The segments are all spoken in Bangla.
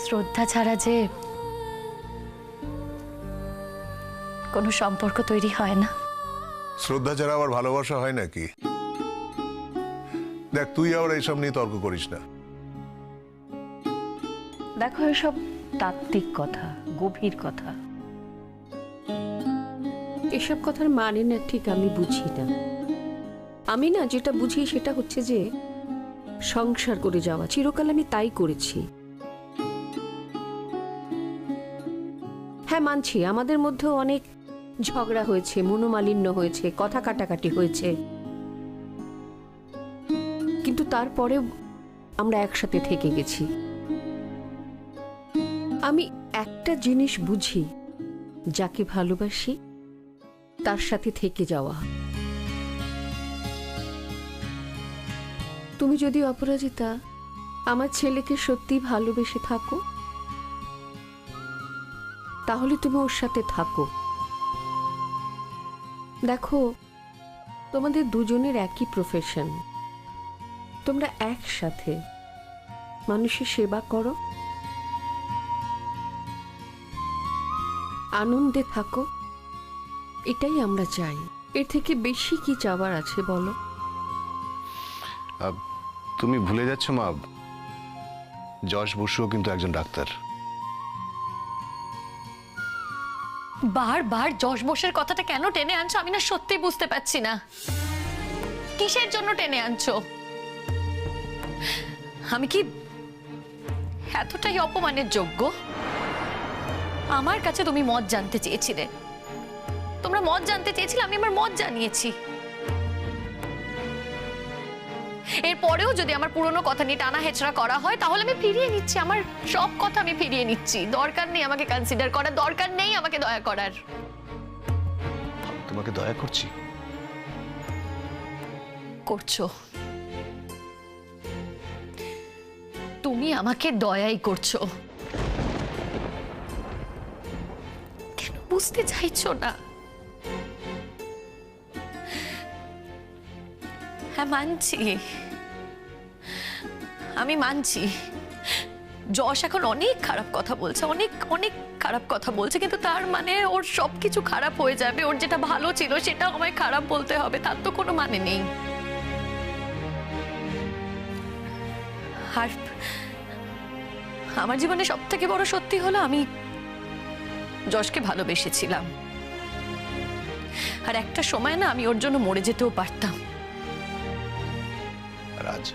শ্রদ্ধা ছাড়া যে কোনো সম্পর্ক তৈরি হয় না। শ্রদ্ধা ছাড়া আবার ভালোবাসা হয় নাকি? দেখ, তুই আবার এইসব নিয়ে তর্ক করিস না। দেখো, এসব তাত্ত্বিক কথা, গভীর কথা, এসব কথার মানে না ঠিক আমি বুঝি না। আমি না যেটা বুঝি সেটা হচ্ছে যে সংসার করে যাওয়া। চিরকাল আমি তাই করেছি। হ্যাঁ, মানছি আমাদের মধ্যেও অনেক ঝগড়া হয়েছে, মনোমালিন্য হয়েছে, কথা কাটাকাটি হয়েছে, কিন্তু তারপরেও আমরা একসাথে থেকে গেছি। আমি একটা জিনিস বুঝি, যাকে ভালোবাসি তার সাথে থেকে যাওয়া। তুমি যদি অপরাজিতা আমার ছেলেকে সত্যি ভালোবেসে থাকো, তাহলে তুমি ওর সাথে থাকো। দেখো, তোমাদের দুজনের একই প্রফেশন, তোমরা একসাথে মানুষের সেবা করো, আনন্দে থাকো, এটাই আমরা চাই। এর থেকে বেশি কি চাওয়ার আছে বলো? তুমি ভুলে যাচ্ছ মা, যশ বসুও কিন্তু একজন ডাক্তার। বারবার যশ বসের কথাটা কেন টেনে আনছো আমি না সত্যি বুঝতে পারছি না। কিসের জন্য টেনে আনছো? আমি কি এতটাই অপমানের যোগ্য? আমার কাছে তুমি মত জানতে চেয়েছিলে, তোমরা মত জানতে চেয়েছিলে, আমি আমার মত জানিয়েছি। এরপরেও যদি আমার পুরনো কথা নিয়ে টানা হেচড়া করা হয় তাহলে আমি ফিরিয়ে নিচ্ছি, আমার সব কথা আমি ফিরিয়ে নিচ্ছি। দরকার নেই আমাকে কনসিডার করার, দরকার নেই আমাকে দয়া করার। তোমাকে দয়া করছি? করছো, তুমি আমাকে দয়াই করছো। কেন বুঝতে চাইছো না? হ্যাঁ, মানছি, আমি মানছি যশ এখন অনেক খারাপ কথা বলছে, অনেক অনেক খারাপ কথা বলছে, কিন্তু তার মানে ওর সবকিছু খারাপ হয়ে যাবে, ওর যেটা ভালো ছিল সেটাও আমায় খারাপ বলতে হবে, তার তো কোনো মানে নেই। আর আমার জীবনে সব থেকে বড় সত্যি হলো আমি যশকে ভালোবেসেছিলাম, আর একটা সময় না আমি ওর জন্য মরে যেতেও পারতাম। রাজ,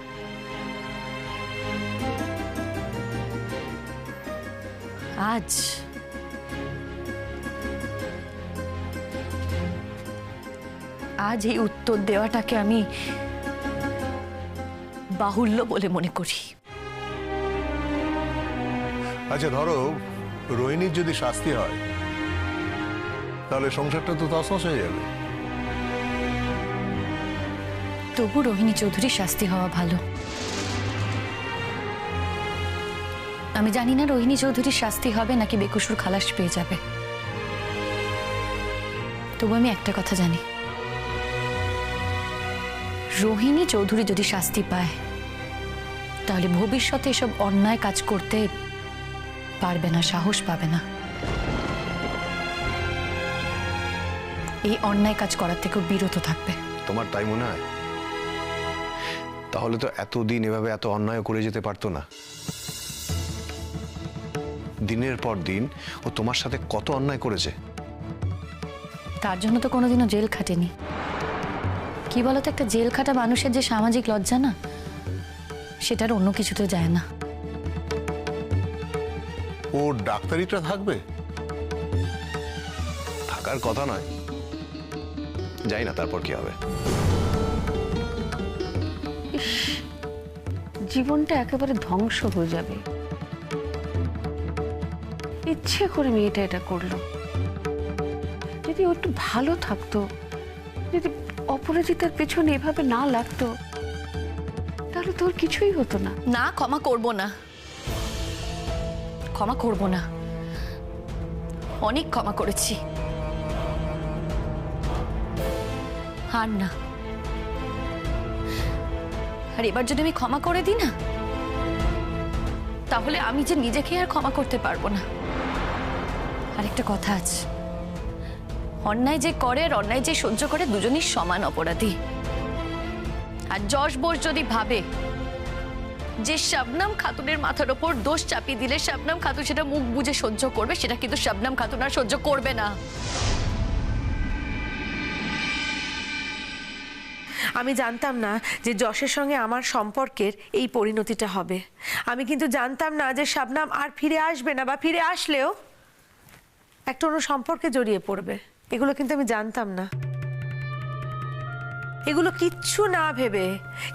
আজ আজ এই উত্তর দেওয়াটাকে আমি বাহুল্য বলে মনে করি। আচ্ছা, ধরো রোহিণীর যদি শাস্তি হয় তাহলে সংসারটা তো তছনছ হয়ে যাবে। তবু রোহিণী চৌধুরীর শাস্তি হওয়া ভালো। আমি জানি না রোহিণী চৌধুরীর শাস্তি হবে নাকি বেকসুর খালাস পেয়ে যাবে, তবু আমি একটা কথা জানি, রোহিণী চৌধুরী যদি শাস্তি পায় তাহলে ভবিষ্যতে এসব অন্যায় কাজ করতে পারবে না, সাহস পাবে না। এই অন্যায় কাজ করার থেকেও বিরত থাকবে। তোমার তাই মনে হয়? তাহলে তো এতদিন এভাবে এত অন্যায় করে যেতে পারতো না। দিনের পর দিন ও তোমার সাথে কত অন্যায় করেছে। তার জন্য তো কোনোদিনও জেল খাটেনি। কি বলতো, একটা জেল খাটা মানুষের যে সামাজিক লজ্জা না, সেটার অন্য কিছুতে যায় না। ও ডাক্তারিটা থাকবে? থাকার কথা নয়, যাই না তারপর কি হবে। জীবনটা একেবারে ধ্বংস হয়ে যাবে। ইচ্ছে করে মেয়েটা এটা করলো। যদি ও একটু ভালো থাকতো, যদি অপরাজিতার পেছনে এভাবে না লাগতো, তাহলে তোর কিছুই হতো না। না, ক্ষমা করব না, ক্ষমা করব না, অনেক ক্ষমা করেছি। আর না, আর এবার যদি আমি ক্ষমা করে দিই না, তাহলে আমি যে নিজেকে আর ক্ষমা করতে পারবো না। আরেকটা কথা আছে, অন্যায় যে করে আর অন্যায় যে সহ্য করে দুজনই সমান অপরাধী। আর যশ বোস যদি ভাবে যে শবনম খাতুনের মাথার ওপর দোষ চাপিয়ে দিলে শবনম খাতুন সেটা মুখ বুজে সহ্য করবে, সেটা কিন্তু শবনম খাতুন আর সহ্য করবে না। আমি জানতাম না যে যশের সঙ্গে আমার সম্পর্কের এই পরিণতিটা হবে। আমি কিন্তু জানতাম না যে শবনম আর ফিরে আসবে না, বা ফিরে আসলেও একটা অন্য সম্পর্কে জড়িয়ে পড়বে। এগুলো কিন্তু আমি জানতাম না। এগুলো কিচ্ছু না ভেবে,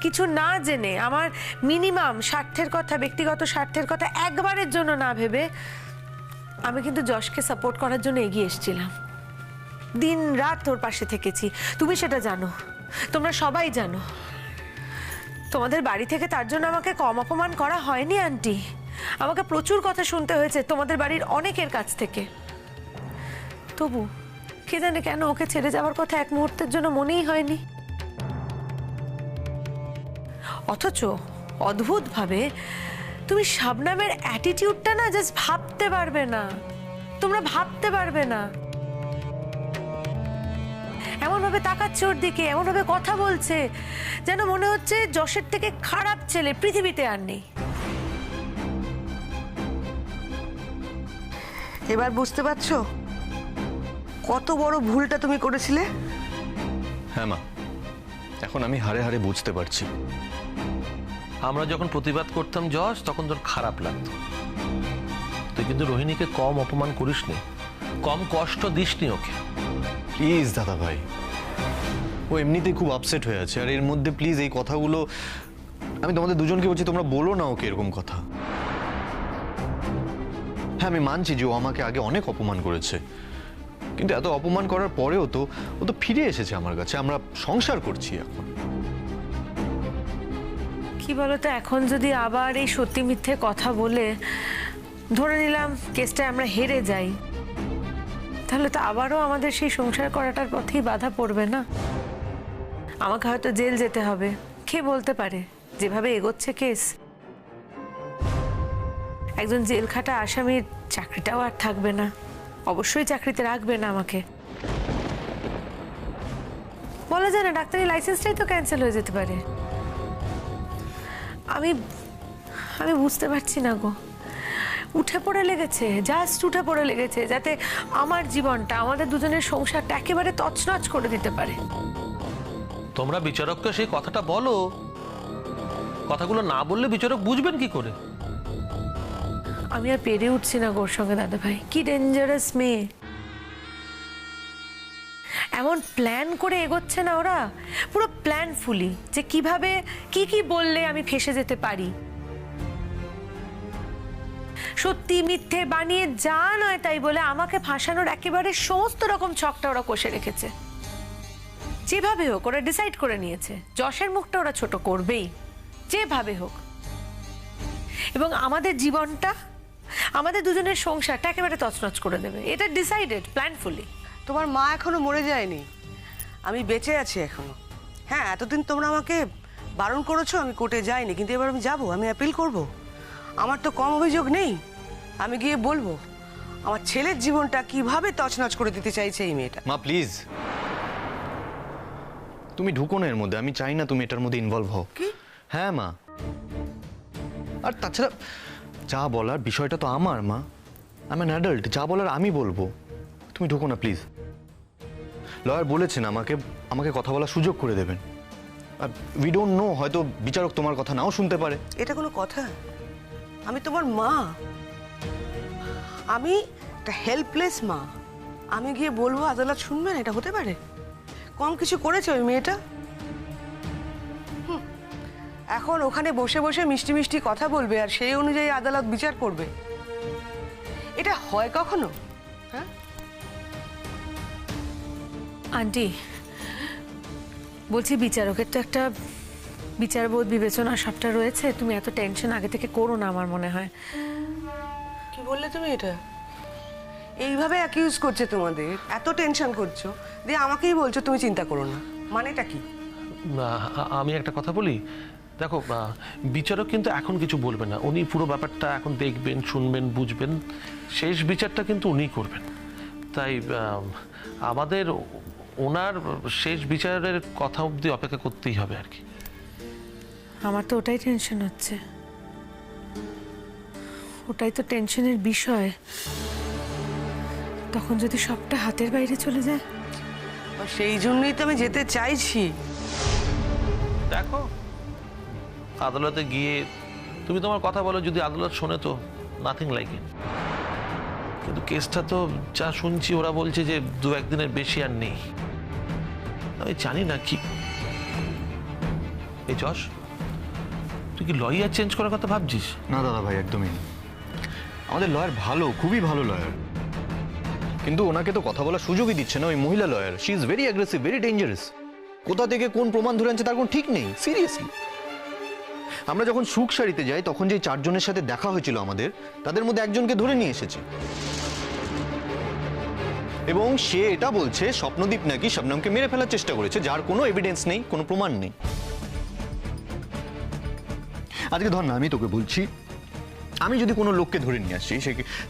কিছু না জেনে, আমার মিনিমাম স্বার্থের কথা, ব্যক্তিগত স্বার্থের কথা একবারের জন্য না ভেবে আমি কিন্তু যশকে সাপোর্ট করার জন্য এগিয়ে এসেছিলাম। দিন রাত তোর পাশে থেকেছি, তুমি সেটা জানো, তোমরা সবাই জানো। তোমাদের বাড়ি থেকে তার জন্য আমাকে কম অপমান করা হয়নি আন্টি। আমাকে প্রচুর কথা শুনতে হয়েছে তোমাদের বাড়ির অনেকের কাছ থেকে। তবু কে জানে কেন ওকে ছেড়ে যাওয়ার কথা এক মুহূর্তের জন্য মনেই হয়নি। অথচ অদ্ভুতভাবে তুমি শবনমের অ্যাটিটিউডটা না জাস্ট ভাবতে পারবে না, তোমরা ভাবতে পারবে না। এমন ভাবে তাকাচ্ছে ওর দিকে, এমন ভাবে কথা বলছে, যেন মনে হচ্ছে যশের থেকে খারাপ ছেলে পৃথিবীতে আর নেই। এবার বুঝতে পারছো কত বড় ভুলটা তুমি করেছিলে? হ্যাঁ মা, এখন আমি হারে হারে বুঝতে পারছি। আমরা যখন প্রতিবাদ করতাম যশ, তখন তোর খারাপ লাগতো। তুই কিন্তু রোহিণীকে কম অপমান করিসনি, কম কষ্ট দিসনি ওকে। প্লিজ দাদা ভাই, ও এমনিতেই খুব আপসেট হয়ে আছে, আর এর মধ্যে প্লিজ এই কথাগুলো আমি তোমাদের দুজনকে বলছি, তোমরা বলো না ওকে এরকম কথা। হ্যাঁ আমি মানছি যে ও আমাকে আগে অনেক অপমান করেছে, কিন্তু এত অপমান করার পরেও তো ও তো ফিরে এসেছে আমার কাছে, আমরা সংসার করছি এখন। কি বলতো, এখন যদি আবার এই সত্যি মিথ্যে কথা বলে ধরে নিলাম কেসটা আমরা হেরে যাই, তাহলে তো আবারও আমাদের সেই সংসার করাটার পথেই বাধা পড়বে না? আমাকে হয়তো জেল যেতে হবে, কে বলতে পারে যেভাবে এগোচ্ছে কেস। একজন জেল খাটা আসামির চাকরিটাও আর থাকবে না, অবশ্যই চাকরিতে রাখবে না আমাকে। বলা যায় না, ডাক্তারি লাইসেন্সটাই তো ক্যান্সেল হয়ে যেতে পারে। আমি আমি বুঝতে পারছি না গো, উঠে পড়ে লেগেছে, জাস্ট উঠে পড়ে লেগেছে, যাতে আমার জীবনটা, আমাদের দুজনের সংসারটা একেবারে তছনছ করে দিতে পারে। তোমরা বিচারককে সেই কথাটা বলো। কথাগুলো না বললে বিচারক বুঝবেন কি করে? আমি আর পেরে উঠছি না গোর সঙ্গে দাদা ভাই, কি ডেঞ্জারাস মেয়ে। এমন প্ল্যান করে এগোচ্ছে না ওরা, পুরো প্ল্যানফুলি, যে কিভাবে কি কি বললে আমি ফেঁসে যেতে পারি। সত্যি মিথ্যে বানিয়ে যা নয় তাই বলে আমাকে ফাঁসানোর একেবারে সমস্ত রকম ছকটা ওরা কষে রেখেছে। যেভাবে হোক ওরা ডিসাইড করে নিয়েছে যশের মুখটা ওরা ছোট করবেই, যেভাবে হোক। এবং আমাদের জীবনটা, আমাদের দুজনের সংসারটা একেবারে তছনছ করে দেবে, এটা ডিসাইডেড, প্ল্যানফুলি। তোমার মা এখনো মরে যায়নি, আমি বেঁচে আছি এখনো। হ্যাঁ, এতদিন তোমরা আমাকে বারণ করেছো, আমি কোর্টে যাইনি, কিন্তু এবার আমি যাব, আমি অ্যাপিল করব। আমার তো কম অভিযোগ নেই, আমি গিয়ে বলবো আমার ছেলের জীবনটা কিভাবে তছনছ করে দিতে চাইছে এই মেয়েটা। মা প্লিজ, তুমি ঢুকো না এর মধ্যে, আমি চাই না তুমি এটার মধ্যে ইনভলভ হও। কি? হ্যাঁ মা, আর তাছাড়া যা বলার বিষয়টা তো আমার, মা আই এম অ্যান অ্যাডাল্ট, যা বলার আমি বলবো, তুমি ঢুকো না প্লিজ। লয়ার বলেছেন আমাকে আমাকে কথা বলার সুযোগ করে দেবেন। আর উই ডোন্ট নো, হয়তো বিচারক তোমার কথা নাও শুনতে পারে। এটা কোনো কথা? আমি তোমার মা, আমি একটা হেল্পলেস মা, আমি গিয়ে বলবো আদালত শুনবে না? এটা হতে পারে? কম কিছু করেছে ওই মেয়েটা? এখন ওখানে বসে বসে মিষ্টি মিষ্টি কথা বলবে আর সেই অনুযায়ী আদালত বিচার করবে, এটা হয় কখনো? হ্যাঁ আন্টি, বলছি বিচারকের তো একটা বিচারবোধ, বিবেচনা সবটা রয়েছে, তুমি এত টেনশন আগে থেকে করো না আমার মনে হয়। কি বললে তুমি? এটা এইভাবে অ্যাকিউজ করছে তোমাদের, এত টেনশন করছো, দিয়ে আমাকেই বলছো তুমি চিন্তা করো না, মানেটা কি? আমি একটা কথা বলি, দেখো বিচারক কিন্তু এখন কিছু বলবে না, উনি পুরো ব্যাপারটা এখন দেখবেন, শুনবেন, বুঝবেন, শেষ বিচারটা কিন্তু উনিই করবেন। তাই আমাদের ওনার শেষ বিচারের কথা অবধি অপেক্ষা করতেই হবে আর কি। আমার তো ওটাই টেনশন হচ্ছে, ওটাই তো টেনশনের বিষয়। তখন যদি সবটা হাতের বাইরে চলে যায়। আর সেই জন্যই তো আমি যেতে চাইছি। দেখো আদালতে গিয়ে তুমি তোমার কথা বলো, যদি আদালত শোনে তো নাথিং লাইক ইট, কিন্তু কেসটা তো যা শুনছি ওরা বলছে যে 2-1 দিনের বেশি আর নেই। আমি জানি না কি। এই যশ, তুই কি লয়ার চেঞ্জ করার কথা ভাবছিস? না দাদা ভাই, একদমই না। আমাদের লয়ার ভালো, খুবই ভালো লয়ার, কিন্তু ওনাকে তো কথা বলার সুযোগই দিচ্ছে না ওই মহিলা lawyer. She is very aggressive, very dangerous. কোথা থেকে কোন প্রমাণ ধরে আনছে তার কোনো ঠিক নেই, সিরিয়াসলি। আমরা যখন সুখ সারিতে যাই তখন যে 4 জনের সাথে দেখা হয়েছিল আমাদের, তাদের মধ্যে একজনকে ধরে নিয়ে এসেছে, এবং সে এটা বলছে স্বপ্নদীপ নাকি শবনমকে মেরে ফেলার চেষ্টা করেছে, যার কোনো এভিডেন্স নেই, কোনো প্রমাণ নেই। আজকে ধর না, আমি তোকে বলছি, আমি যদি কোনো লোককে ধরে নিয়ে আসি,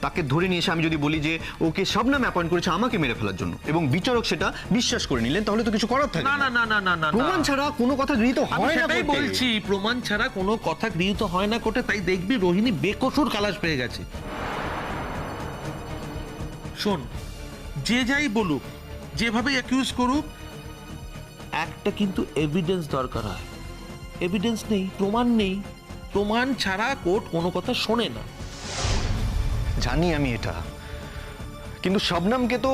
তাকে ধরে নিয়ে এসে আমি যদি বলি যে ওকে শবনম অ্যাপয়েন্ট করেছে আমাকে মেরে ফেলার জন্য, এবং বিচারক সেটা বিশ্বাস করে নিলেন, তাহলে তো কিছু করার থাকে না। না না না না না, প্রমাণ ছাড়া কোনো কথা গৃহীত হয় না। সেটাই বলছি, প্রমাণ ছাড়া কোনো কথা গৃহীত হয় না কোর্টে। তাই দেখবি রোহিণী বেকসুর খালাস পেয়ে গেছে। শোন, যে যাই বলুক, যেভাবে অ্যাকিউজ করুক, একটা কিন্তু এভিডেন্স দরকার হয়। এভিডেন্স নেই, প্রমাণ নেই, প্রমাণ ছাড়া কোর্ট কোনো কথা শোনে না। জানি আমি এটা, কিন্তু শবনমকে তো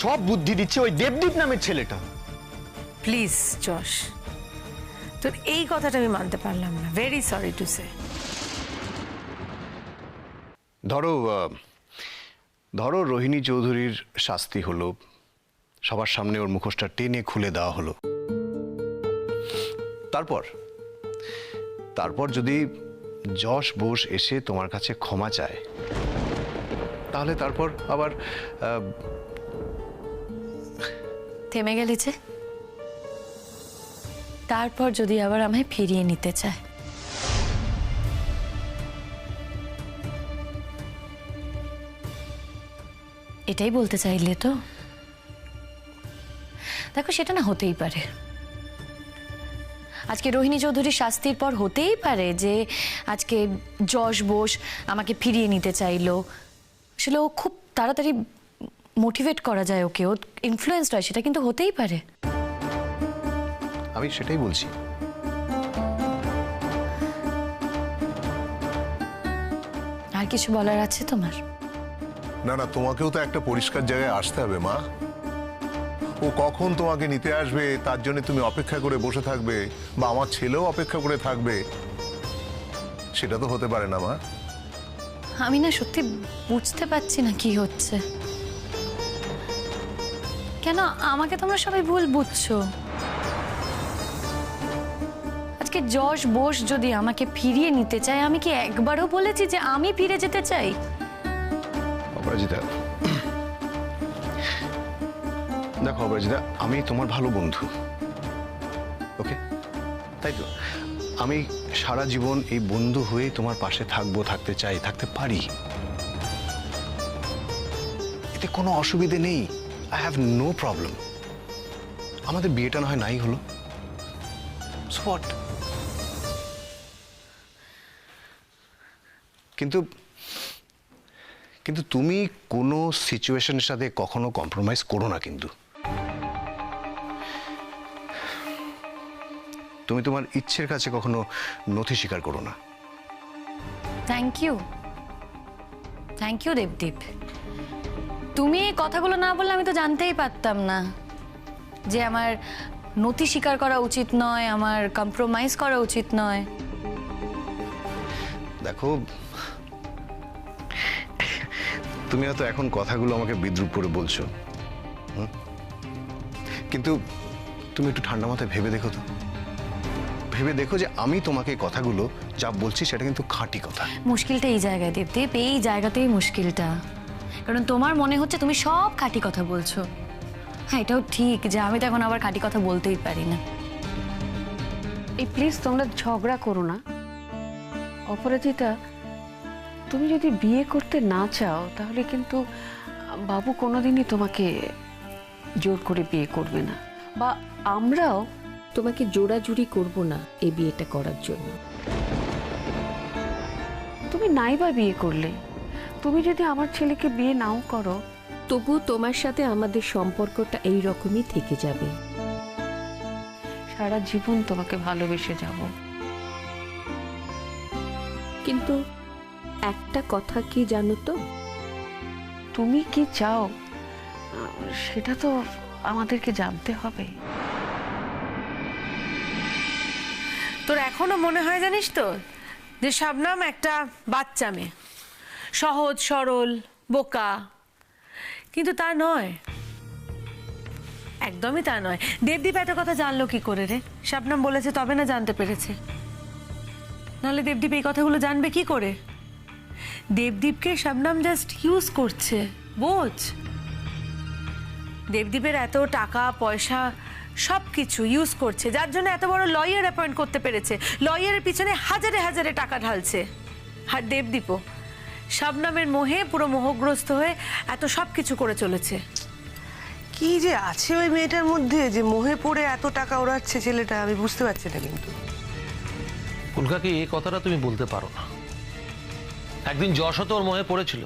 সব বুদ্ধি দিচ্ছে ওই দেবদীপ নামের ছেলেটা। প্লিজ যশ, তোর এই কথাটা আমি মানতে পারলাম না। Very sorry to say. ধরো রোহিণী চৌধুরীর শাস্তি হলো, সবার সামনে ওর মুখোশটা টেনে খুলে দেওয়া হলো। তারপর যদি যশ বোস এসে তোমার কাছে ক্ষমা চায়, তাহলে তারপর আবার থেমে গেলি যে? তারপর যদি আবার আমায় ফিরিয়ে নিতে চায়, এটাই বলতে চাইলে তো? দেখো, সেটা না হতেই পারে। আজকে রোহিণী চৌধুরীর শাস্তির পর হতেই পারে যে আজকে যশ বোস আমাকে ফিরিয়ে নিতে চাইলো। আসলে ও খুব তাড়াতাড়ি মোটিভেট করা যায় ওকে, ও ইনফ্লুয়েন্সড হয়, সেটা কিন্তু হতেই পারে। আমি সেটাই বলছি। আর কিছু বলার আছে তোমার? না, তোমাকেও তো একটা পরিষ্কার জায়গায় আসতে হবে মা। ও কখন তোমাকে নিতে আসবে তার জন্য তুমি অপেক্ষা করে বসে থাকবে, বা আমার ছেলেও অপেক্ষা করে থাকবে, সেটা তো হতে পারে না মা। আমি না সত্যি বুঝতে পারছি না কি হচ্ছে। কেন আমাকে তোমরা সবাই ভুল বুঝছো? আজকে যশ বোস যদি আমাকে ফিরিয়ে নিতে চায়, আমি কি একবারও বলেছি যে আমি ফিরে যেতে চাই? অপরাজিতা, দেখো অপরাজিতা, আমি তোমার ভালো বন্ধু, ওকে? তাই তো আমি সারা জীবন এই বন্ধু হয়ে তোমার পাশে থাকবো, থাকতে চাই, থাকতে পারি, এতে কোনো অসুবিধে নেই। I have no problem. আমাদের বিয়েটা না হয় নাই হলো, সো হোয়াট? কিন্তু তুমি কোনো সিচুয়েশনের সাথে কখনো কম্প্রোমাইজ করো না। কিন্তু তুমি তোমার ইচ্ছের কাছে কখনো নথি স্বীকার করো না। Thank you Debdeep. তুমি এই কথাগুলো না বললে আমি তো জানতেই পারতাম না যে আমার নথি স্বীকার করা উচিত নয়, আমার কম্প্রোমাইজ করা উচিত নয়। দেখো, তুমি হয়তো এখন কথাগুলো আমাকে বিদ্রুপ করে বলছো, কিন্তু তুমি একটু ঠান্ডা মাথায় ভেবে দেখো তো, ভেবে দেখো যে আমি তোমাকে কথাগুলো যা বলছি সেটা কিন্তু খাঁটি কথা। মুশকিলটা এই জায়গায় দেবদীপ, এই জায়গাতেই মুশকিলটা। কারণ তোমার মনে হচ্ছে তুমি সব খাঁটি কথা বলছো। হ্যাঁ, এটাও ঠিক যে আমি তো এখন আবার খাঁটি কথা বলতেই পারি না। এই প্লিজ তোমরা ঝগড়া করো না। অপরাজিতা, তুমি যদি বিয়ে করতে না চাও তাহলে কিন্তু বাবু কোনোদিনই তোমাকে জোর করে বিয়ে করবে না, বা আমরাও তোমাকে জোড়াজুড়ি করব না এই বিয়েটা করার জন্য। তুমি নাই বা বিয়ে করলে, তুমি যদি আমার ছেলেকে বিয়ে নাও করো, তবু তোমার সাথে আমাদের সম্পর্কটা এই রকমই থেকে যাবে। সারা জীবন তোমাকে ভালোবেসে যাব। কিন্তু একটা কথা কি জানো তো, তুমি কি চাও সেটা তো আমাদেরকে জানতে হবে। তোর এখনো মনে হয় জানিস তো যে শবনম একটা বাচ্চা মেয়ে, সহজ সরল বোকা, কিন্তু তা নয়, একদমই তা নয়। দেবদীপ এত কথা জানলো কি করে রে? শবনম বলেছে তবে না জানতে পেরেছে, নাহলে দেবদীপ এই কথাগুলো জানবে কি করে? দেবদীপকে শবনম জাস্ট ইউজ করছে, বোঝ। দেবদীপের এত টাকা পয়সা সব কিছু ইউজ করছে, যার জন্য এত বড় লয়ার অ্যাপয়েন্ট করতে পেরেছে, লয়ারের পিছনে হাজারে হাজারে টাকা ঢালছে। আর দেবদীপও শবনমের মোহে পুরো মোহগ্রস্ত হয়ে এত সব কিছু করে চলেছে। কি যে আছে ওই মেয়েটার মধ্যে যে মোহে পড়ে এত টাকা ওড়াচ্ছে ছেলেটা, আমি বুঝতে পারছি না। কিন্তু ফুলকাকে এই কথাটা তুমি বলতে পারো না। একদিন যশও তো ওর মোহে পড়েছিল।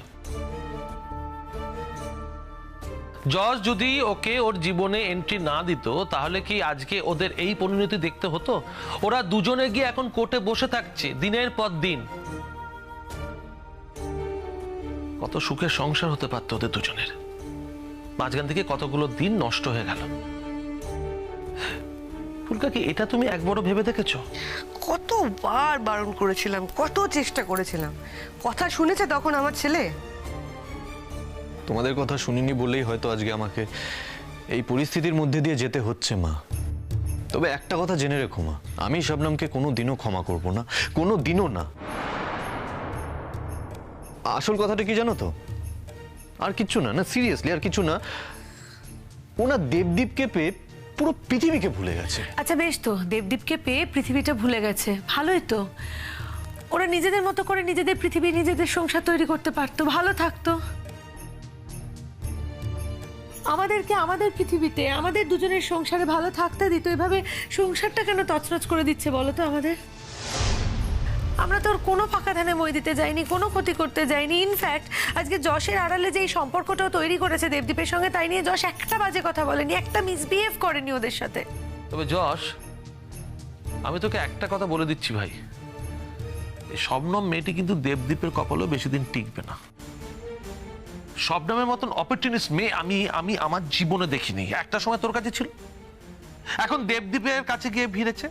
যশ যদি ওকে ওর জীবনে এন্ট্রি না দিত তাহলে কি আজকে ওদের এই পরিণতি দেখতে হতো? ওরা দুজনে গিয়ে এখন কোর্টে বসে থাকছে দিনের পর দিন। কত সুখের সংসার হতে পারতো ওদের দুজনের, মাঝখান থেকে কতগুলো দিন নষ্ট হয়ে গেল। ফুলকাকি, এটা তুমি একবারও ভেবে দেখেছো? কতবার বারণ করেছিলাম, কত চেষ্টা করেছিলাম, কথা শুনেছে তখন আমার ছেলে? তোমাদের কথা শুনিনি বলেই হয়তো আজকে আমাকে এই পরিস্থিতির মধ্যে দিয়ে যেতে হচ্ছে মা। তবে একটা কথা জেনে রেখো মা, আমি শবনমকে কোনো দিনও ক্ষমা করব না, কোনো দিনও না। আসল কথাটা কি জানো তো? আর কিচ্ছু না, না সিরিয়াসলি আর কিছু না। ওনা দেবদীপকে পেয়ে পুরো পৃথিবীকে ভুলে গেছে। আচ্ছা বেশ, তো দেবদীপকে পেয়ে পৃথিবীটা ভুলে গেছে, ভালোই তো। ওরা নিজেদের মতো করে নিজেদের পৃথিবী, নিজেদের সংসার তৈরি করতে পারতো, ভালো থাকতো। আমাদেরকে আমাদের পৃথিবীতে আমাদের দুজনের সংসারে ভালো থাকতে দিত, এভাবে সংসারটা কেন তছনছ করে দিচ্ছে বলো তো আমাদের? আমরা তো ওর কোনো ফাঁকা ধানে মই দিতে যাইনি, কোনো ক্ষতি করতে যাইনি। ইনফ্যাক্ট আজকে যশের আড়ালে যে এই সম্পর্কটা তৈরি করেছে দেবদীপের সঙ্গে, তাই নিয়ে যশ একটা বাজে কথা বলেনি, একটা মিসবিহেভ করেনি ওদের সাথে। তবে যশ, আমি তোকে একটা কথা বলে দিচ্ছি ভাই, এই শবনম মেয়েটি কিন্তু দেবদীপের কপালেও বেশি দিন টিকবে না। শবনমের মতন অপরচুনিস্ট মেয়ে আমি আমার জীবনে দেখিনি। একটা সময় তোর কাছে ছিল, এখন দেবদীপের কাছে গিয়ে ভিড়েছে।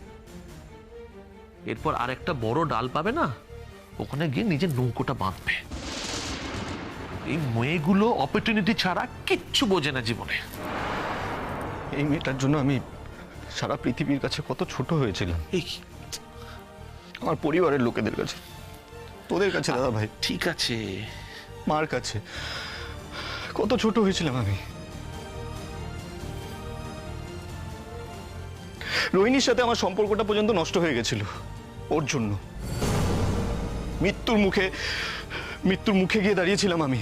এরপর আরেকটা বড় ডাল পাবে না, ওখানে গিয়ে নিজের নৌকোটা বাঁধবে। এই মেয়েগুলো অপরচুনিটি ছাড়া কিচ্ছু বোঝে না জীবনে। এই মেয়েটার জন্য আমি সারা পৃথিবীর কাছে কত ছোট হয়েছিলাম, এই আমার পরিবারের লোকেদের কাছে, তোদের কাছে দাদা ভাই, ঠিক আছে, মার কাছে কত ছোট হয়েছিলাম আমি। রোহিণীর সাথে আমার সম্পর্কটা পর্যন্ত নষ্ট হয়ে গেছিল ওর জন্য। মৃত্যুর মুখে গিয়ে দাঁড়িয়েছিলাম আমি।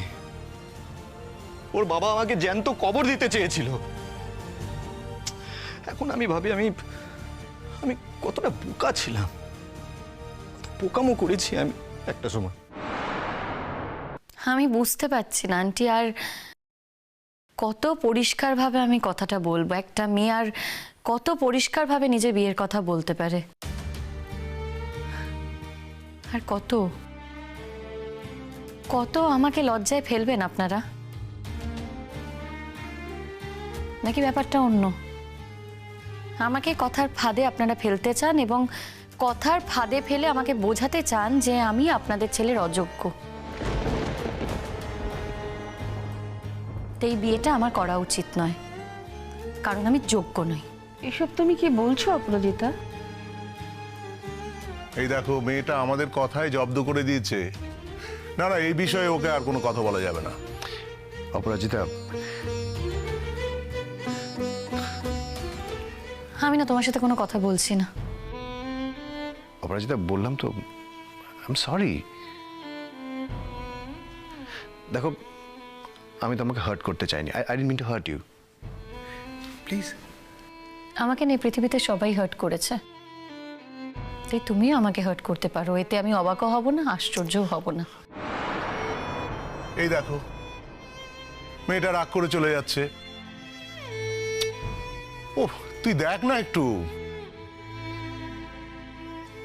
ওর বাবা আমাকে জ্যান্ত কবর দিতে চেয়েছিল। এখন আমি ভাবি আমি কতটা বোকা ছিলাম, বোকামো করেছি আমি একটা সময়। আমি বুঝতে পারছি না আন্টি, আর কত পরিষ্কারভাবে আমি কথাটা বলবো? একটা মেয়ে আর কত পরিষ্কারভাবে নিজের বিয়ের কথা বলতে পারে? আর কত কত আমাকে লজ্জায় ফেলবেন আপনারা? নাকি ব্যাপারটা অন্য? আমাকে কথার ফাঁদে আপনারা ফেলতে চান এবং কথার ফাঁদে ফেলে আমাকে বোঝাতে চান যে আমি আপনাদের ছেলের অযোগ্য। এই বিয়েটা আমার করা উচিত নয়, কারণ আমি যোগ্য নই। এসব তুমি কি বলছো অপরাজিতা? এই দেখো, মেয়েটা আমাদের কথায় জব্দ করে দিয়েছে। না না, এই বিষয়ে ওকে আর কোনো কথা বলা যাবে না। অপরাজিতা, আমি না তোমার সাথে কোনো কথা বলছি না। অপরাজিতা বললাম তো আই এম সরি। দেখো আমি তোমাকে হার্ট করতে চাইনি, I didn't mean to hurt you, please. আমাকে নিয়ে পৃথিবীতে সবাই হার্ট করেছে, তাই তুমিও আমাকে হার্ট করতে পারো, এতে আমি অবাকও হব না, আশ্চর্যও হব না। এই দেখো মেয়েটা রাগ করে চলে যাচ্ছে। ওহ তুই দেখ না একটু,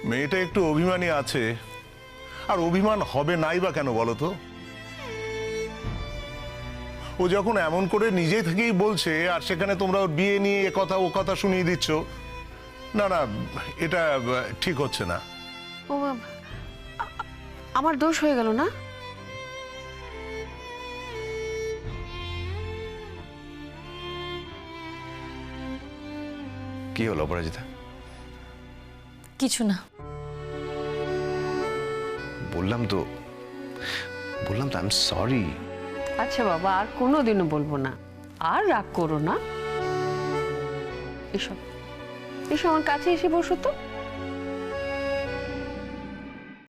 মেয়েটা একটু অভিমানী আছে। আর অভিমান হবে নাই বা কেন বলো তো? ও যখন এমন করে নিজে থেকেই বলছে, আর সেখানে তোমরা ওর বিয়ে নিয়ে এ কথা ও কথা শুনিয়ে দিচ্ছ, না না এটা ঠিক হচ্ছে না। ও আমার দোষ হয়ে গেল না? কি হলো অপরাজিতা? কিছু না। বললাম তো আই এম সরি। আচ্ছা বাবা, আর কোনোদিনও বলবো না, আর রাগ করো না। এসব এসব আমার কাছে এসে বসো তো।